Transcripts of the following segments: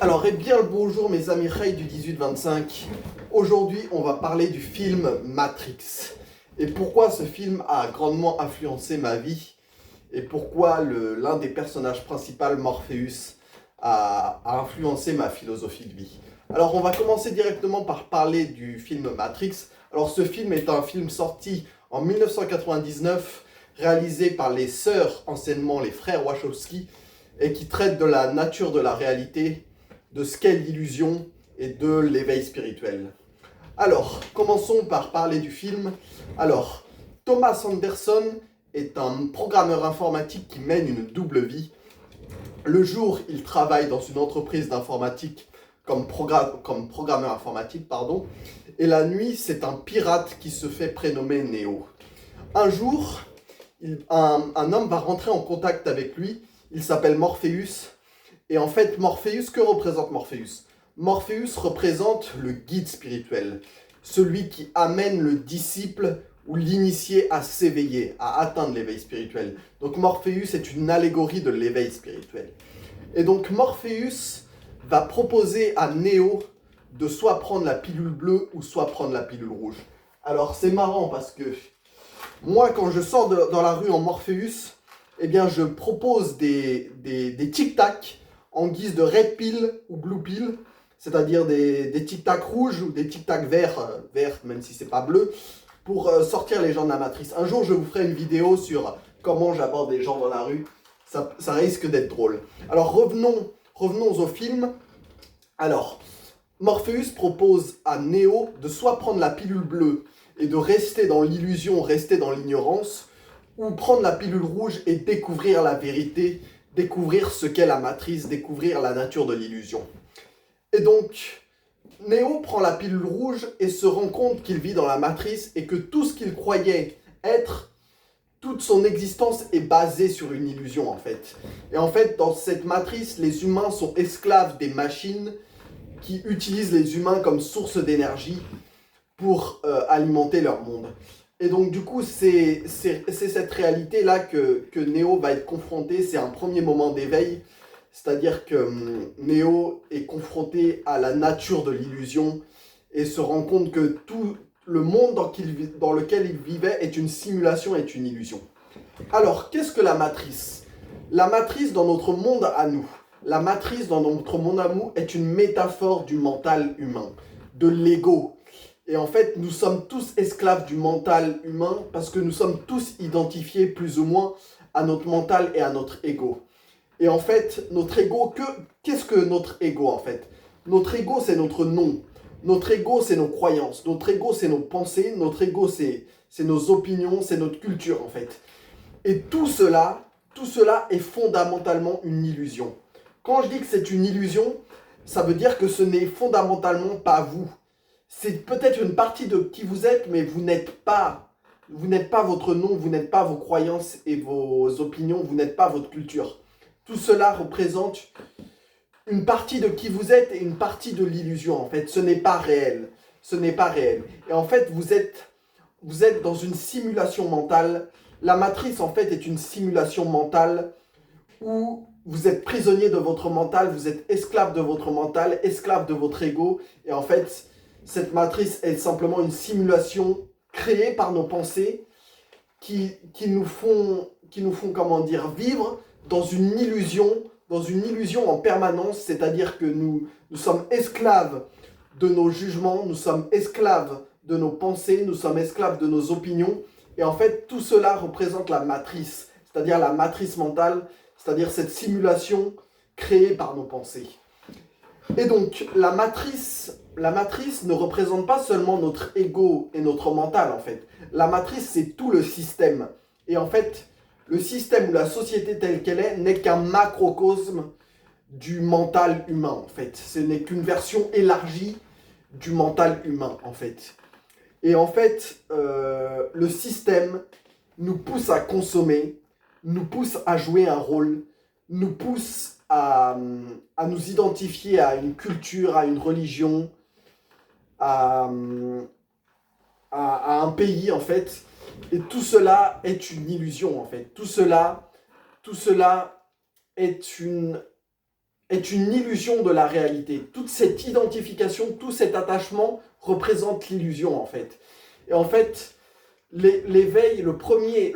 Alors, et bien le bonjour mes amis Ray du 18-25. Aujourd'hui, on va parler du film Matrix. Et pourquoi ce film a grandement influencé ma vie et pourquoi l'un des personnages principaux, Morpheus, a influencé ma philosophie de vie. Alors, on va commencer directement par parler du film Matrix. Alors, ce film est un film sorti en 1999, réalisé par les sœurs, anciennement les frères Wachowski, et qui traite de la nature de la réalité, de ce qu'est l'illusion et de l'éveil spirituel. Alors, commençons par parler du film. Alors, Thomas Anderson est un programmeur informatique qui mène une double vie. Le jour, il travaille dans une entreprise d'informatique comme programmeur informatique, et la nuit, c'est un pirate qui se fait prénommer Neo. Un jour, un homme va rentrer en contact avec lui, il s'appelle Morpheus, et en fait, Morpheus, que représente Morpheus? Morpheus représente le guide spirituel, celui qui amène le disciple ou l'initié à s'éveiller, à atteindre l'éveil spirituel. Donc Morpheus est une allégorie de l'éveil spirituel. Et donc Morpheus va proposer à Neo de soit prendre la pilule bleue ou soit prendre la pilule rouge. Alors c'est marrant parce que moi, quand je sors dans la rue en Morpheus, eh bien je propose des tic-tac en guise de red pill ou blue pill, c'est-à-dire des tic-tac rouges ou des tic-tac verts, même si c'est pas bleu, pour sortir les gens de la matrice. Un jour, je vous ferai une vidéo sur comment j'aborde les gens dans la rue. Ça risque d'être drôle. Alors, revenons au film. Alors, Morpheus propose à Neo de soit prendre la pilule bleue et de rester dans l'illusion, rester dans l'ignorance, ou prendre la pilule rouge et découvrir la vérité, découvrir ce qu'est la matrice, découvrir la nature de l'illusion. Et donc, Neo prend la pilule rouge et se rend compte qu'il vit dans la matrice et que tout ce qu'il croyait être, toute son existence est basée sur une illusion en fait. Et en fait, dans cette matrice, les humains sont esclaves des machines qui utilisent les humains comme source d'énergie pour alimenter leur monde. Et donc du coup, c'est cette réalité-là que Neo va être confronté. C'est un premier moment d'éveil, c'est-à-dire que Neo est confronté à la nature de l'illusion et se rend compte que tout le monde dans lequel il vivait est une simulation, est une illusion. Alors, qu'est-ce que la matrice? La matrice dans notre monde à nous, la matrice dans notre monde à nous est une métaphore du mental humain, de l'ego. Et en fait, nous sommes tous esclaves du mental humain parce que nous sommes tous identifiés plus ou moins à notre mental et à notre ego. Et en fait, notre ego, qu'est-ce que notre ego en fait? Notre ego, c'est notre nom. Notre ego, c'est nos croyances. Notre ego, c'est nos pensées. Notre ego, c'est nos opinions, c'est notre culture en fait. Et tout cela est fondamentalement une illusion. Quand je dis que c'est une illusion, ça veut dire que ce n'est fondamentalement pas vous. C'est peut-être une partie de qui vous êtes, mais vous n'êtes pas votre nom, vous n'êtes pas vos croyances et vos opinions, vous n'êtes pas votre culture. Tout cela représente une partie de qui vous êtes et une partie de l'illusion, en fait. Ce n'est pas réel. Ce n'est pas réel. Et en fait, vous êtes dans une simulation mentale. La matrice, en fait, est une simulation mentale où vous êtes prisonnier de votre mental, vous êtes esclave de votre mental, esclave de votre ego. Et en fait, cette matrice est simplement une simulation créée par nos pensées qui nous font, comment dire, vivre dans une illusion en permanence, c'est-à-dire que nous sommes esclaves de nos jugements, nous sommes esclaves de nos pensées, nous sommes esclaves de nos opinions, et en fait tout cela représente la matrice, c'est-à-dire la matrice mentale, c'est-à-dire cette simulation créée par nos pensées. Et donc la matrice ne représente pas seulement notre ego et notre mental en fait. La matrice, c'est tout le système. Et en fait, le système ou la société telle qu'elle est n'est qu'un macrocosme du mental humain en fait. Ce n'est qu'une version élargie du mental humain en fait. Et en fait, le système nous pousse à consommer, nous pousse à jouer un rôle, nous pousse à nous identifier à une culture, à une religion, à, à un pays en fait. Et tout cela est une illusion en fait. Tout cela est est une illusion de la réalité. Toute cette identification, tout cet attachement représente l'illusion en fait. Et en fait, l'éveil, le premier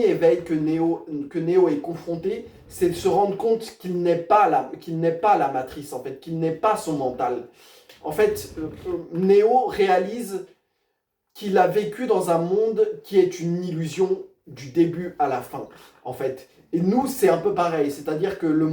éveil que Neo est confronté, c'est de se rendre compte qu'il n'est pas la matrice en fait, qu'il n'est pas son mental. En fait, Neo réalise qu'il a vécu dans un monde qui est une illusion du début à la fin, en fait. Et nous, c'est un peu pareil, c'est-à-dire que nous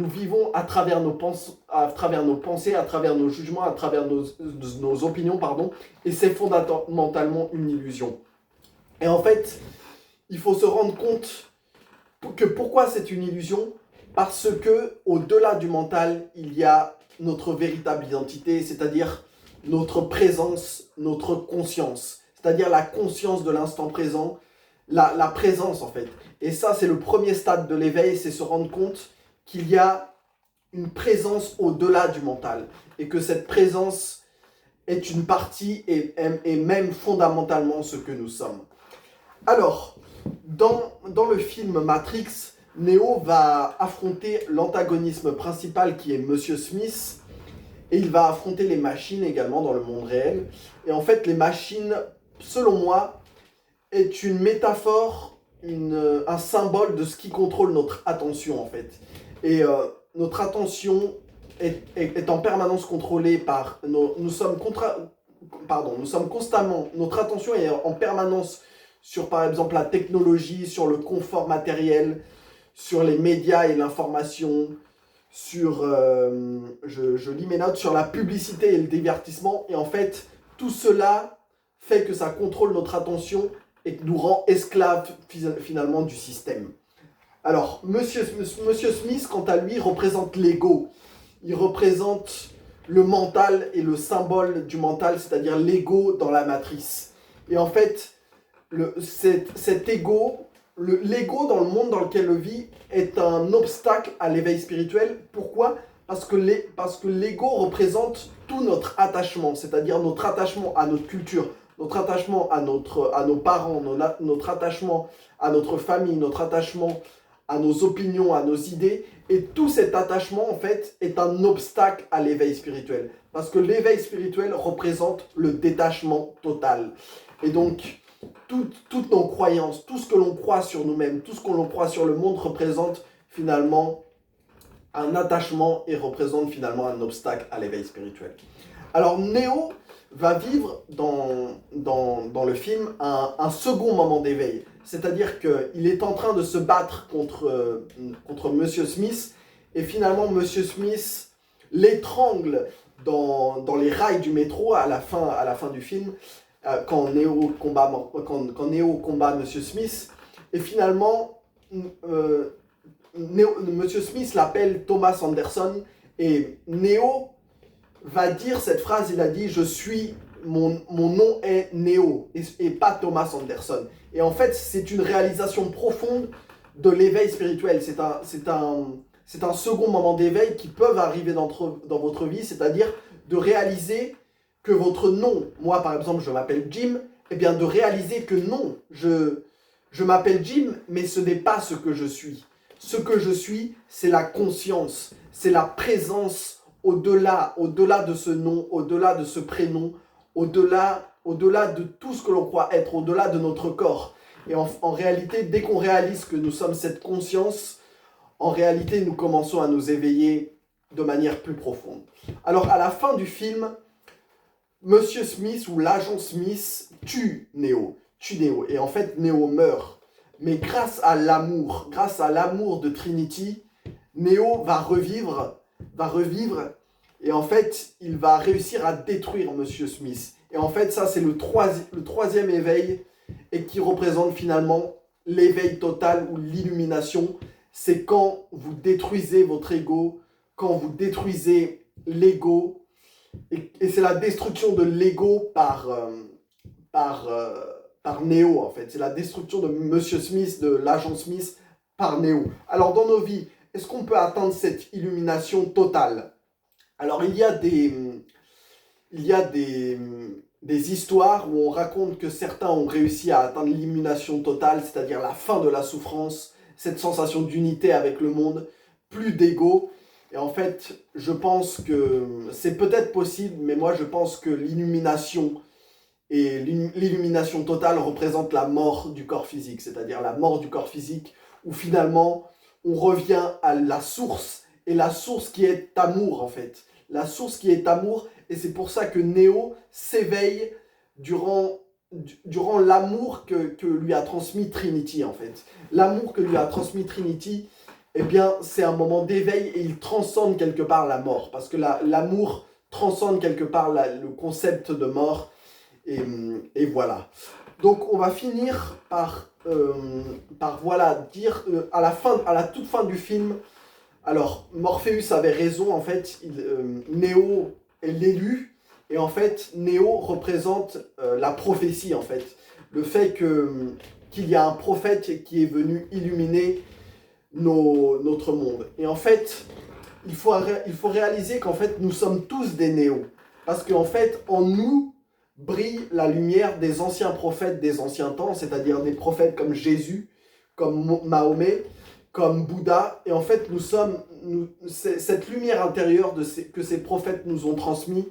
vivons à travers nos pensées, à travers nos jugements, à travers nos opinions, pardon, et c'est fondamentalement une illusion. Et en fait, il faut se rendre compte que pourquoi c'est une illusion, parce que au-delà du mental, il y a notre véritable identité, c'est-à-dire notre présence, notre conscience, c'est-à-dire la conscience de l'instant présent, la présence en fait. Et ça, c'est le premier stade de l'éveil, c'est se rendre compte qu'il y a une présence au-delà du mental et que cette présence est une partie et même fondamentalement ce que nous sommes. Alors, dans le film Matrix, Neo va affronter l'antagonisme principal qui est Monsieur Smith et il va affronter les machines également dans le monde réel. Et en fait, les machines, selon moi, est une métaphore, un symbole de ce qui contrôle notre attention en fait. Et notre attention est en permanence contrôlée par nous sommes constamment, notre attention est en permanence sur par exemple la technologie, sur le confort matériel, sur les médias et l'information, sur, je lis mes notes, sur la publicité et le divertissement. Et en fait, tout cela fait que ça contrôle notre attention et nous rend esclaves finalement du système. Alors, Monsieur Smith, quant à lui, représente l'ego. Il représente le mental et le symbole du mental, c'est-à-dire l'ego dans la matrice. Et en fait, cet ego, l'ego dans le monde dans lequel on vit est un obstacle à l'éveil spirituel. Pourquoi ? Parce que l'ego représente tout notre attachement, c'est-à-dire notre attachement à notre culture, notre attachement à nos parents, notre attachement à notre famille, notre attachement à nos opinions, à nos idées. Et tout cet attachement, en fait, est un obstacle à l'éveil spirituel. Parce que l'éveil spirituel représente le détachement total. Et donc, toutes nos croyances, tout ce que l'on croit sur nous-mêmes, tout ce que l'on croit sur le monde représente finalement un attachement et représente finalement un obstacle à l'éveil spirituel. Alors, Neo va vivre dans le film un second moment d'éveil. C'est-à-dire qu'il est en train de se battre contre Monsieur Smith et finalement Monsieur Smith l'étrangle dans les rails du métro à la fin du film quand Neo combat Monsieur Smith. Et finalement, Monsieur Smith l'appelle Thomas Anderson et Neo va dire cette phrase, il a dit mon nom est Neo et pas Thomas Anderson. Et en fait, c'est une réalisation profonde de l'éveil spirituel. C'est un second moment d'éveil qui peut arriver dans votre vie, c'est-à-dire de réaliser que votre nom, moi par exemple je m'appelle Jim, et bien de réaliser que non, je m'appelle Jim, mais ce n'est pas ce que je suis. Ce que je suis, c'est la conscience, c'est la présence au-delà de ce nom, au-delà de ce prénom, au-delà de tout ce que l'on croit être, au-delà de notre corps. Et en réalité, dès qu'on réalise que nous sommes cette conscience, en réalité, nous commençons à nous éveiller de manière plus profonde. Alors, à la fin du film, Monsieur Smith ou l'agent Smith tue Neo. Et en fait, Neo meurt. Mais grâce à l'amour de Trinity, Neo va revivre, et en fait, il va réussir à détruire Monsieur Smith. Et en fait, ça, c'est le troisième éveil, et qui représente finalement l'éveil total ou l'illumination. C'est quand vous détruisez votre ego, quand vous détruisez l'ego, et c'est la destruction de l'ego par Neo, en fait. C'est la destruction de Monsieur Smith, de l'agent Smith, par Neo. Alors, dans nos vies, est-ce qu'on peut atteindre cette illumination totale ? Alors, il y a des histoires où on raconte que certains ont réussi à atteindre l'illumination totale, c'est-à-dire la fin de la souffrance, cette sensation d'unité avec le monde, plus d'ego. Et en fait, je pense que c'est peut-être possible, mais moi je pense que l'illumination et l'illumination totale représente la mort du corps physique, c'est-à-dire la mort du corps physique, où finalement on revient à la source, et la source qui est amour en fait. La source qui est amour, et c'est pour ça que Néo s'éveille durant l'amour que lui a transmis Trinity en fait. L'amour que lui a transmis Trinity, eh bien c'est un moment d'éveil et il transcende quelque part la mort, parce que l'amour transcende quelque part le concept de mort, et voilà. Donc on va finir par voilà, dire à la toute fin du film, alors Morpheus avait raison, en fait, Néo est l'élu, et en fait Néo représente la prophétie, en fait. Le fait qu'il y a un prophète qui est venu illuminer notre monde. Et en fait, il faut réaliser qu'en fait nous sommes tous des Néos. Parce qu'en fait, en nous, brille la lumière des anciens prophètes des anciens temps, c'est-à-dire des prophètes comme Jésus, comme Mahomet, comme Bouddha. Et en fait, cette lumière intérieure que ces prophètes nous ont transmis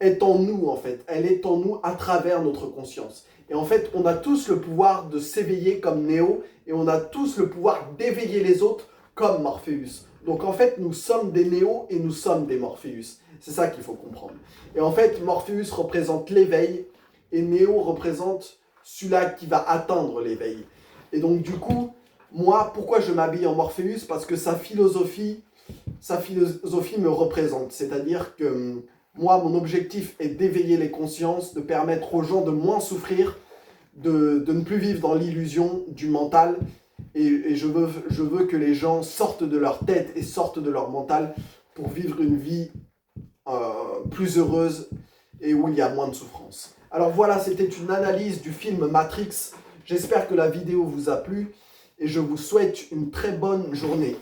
est en nous, en fait. Elle est en nous à travers notre conscience. Et en fait, on a tous le pouvoir de s'éveiller comme Néo, et on a tous le pouvoir d'éveiller les autres comme Morpheus. Donc en fait, nous sommes des Néo et nous sommes des Morpheus. C'est ça qu'il faut comprendre. Et en fait, Morpheus représente l'éveil et Néo représente celui-là qui va atteindre l'éveil. Et donc du coup, moi, pourquoi je m'habille en Morpheus? Parce que sa philosophie me représente. C'est-à-dire que moi, mon objectif est d'éveiller les consciences, de permettre aux gens de moins souffrir, de ne plus vivre dans l'illusion du mental. Et je veux que les gens sortent de leur tête et sortent de leur mental pour vivre une vie plus heureuse et où il y a moins de souffrance. Alors voilà, c'était une analyse du film Matrix. J'espère que la vidéo vous a plu et je vous souhaite une très bonne journée.